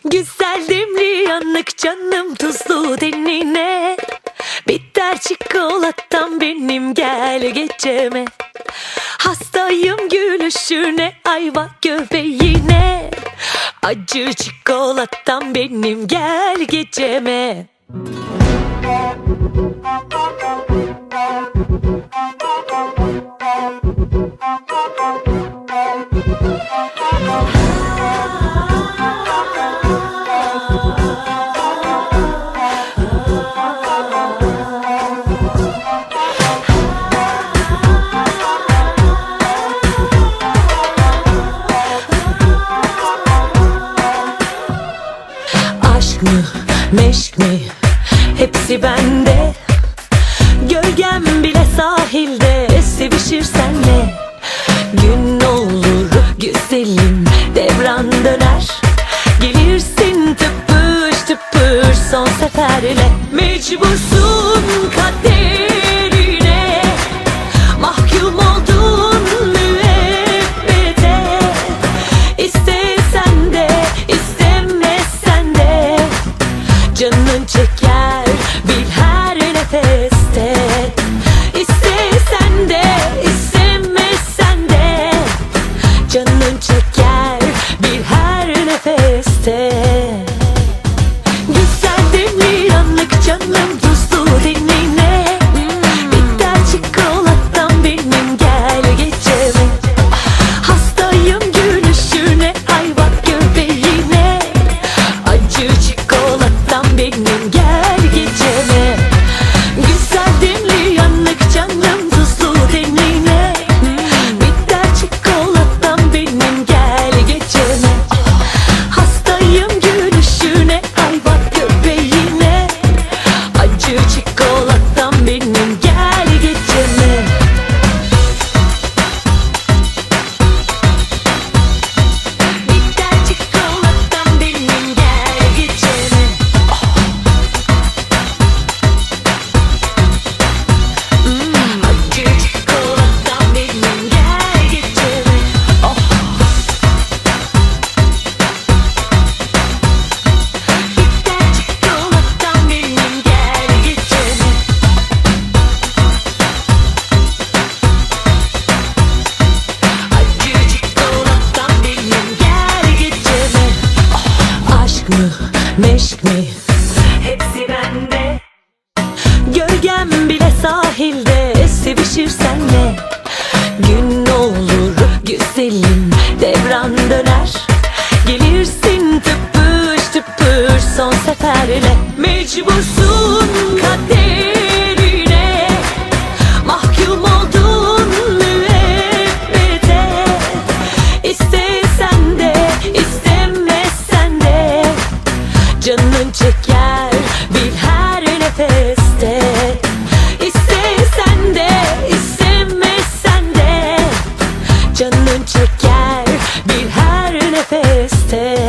Güzel demli yanık canım tuzlu denine, bitter çikolatam benim gel geceme. Hastayım gülüşüne, ayva göbeğine, acı çikolatam benim gel geceme. Aşk mı, meşk mi, hepsi bende. Gölgem bile sahilde sevişir senle. Gün olur güzelim, devran döner. Gelirsin tıpış tıpış son seferle. Mecbursun kaderine, mahkum oldun müebbete. İstesen de istemesen de canın çeker bil her nefeste. İstesen de istemesen de canın çeker bil her nefeste. Güzel demli yanık canım tuzlu denine, bitter çikolatam benim gel geceme. Hastayım gülüşüne, ayva göbeğine, acı çikolatam benim gel geceme. Güzel demli yanık canım tuzlu denine, bitter çikolatam benim gel geceme. Hastayım gülüşüne, ayva göbeğine, acı çikolatam benim gel geceme. Bitter çikolatam benim gel geceme. Acı çikolatam benim gel geceme. Bitter çikolatam benim gel geceme. Acı çikolatam benim gel geceme. Aşk mı, meşk mi, hepsi bende. Gölgem bile sahilde sevişir senle. Gün olur güzelim, devran döner. Gelirsin tıpış tıpış son seferle. Mecbursun kaderine, mahkum oldun müebbete. İstesen de istemesen de canın çeker bil her nefeste. İstesen de istemesen de canın çeker bil her nefeste.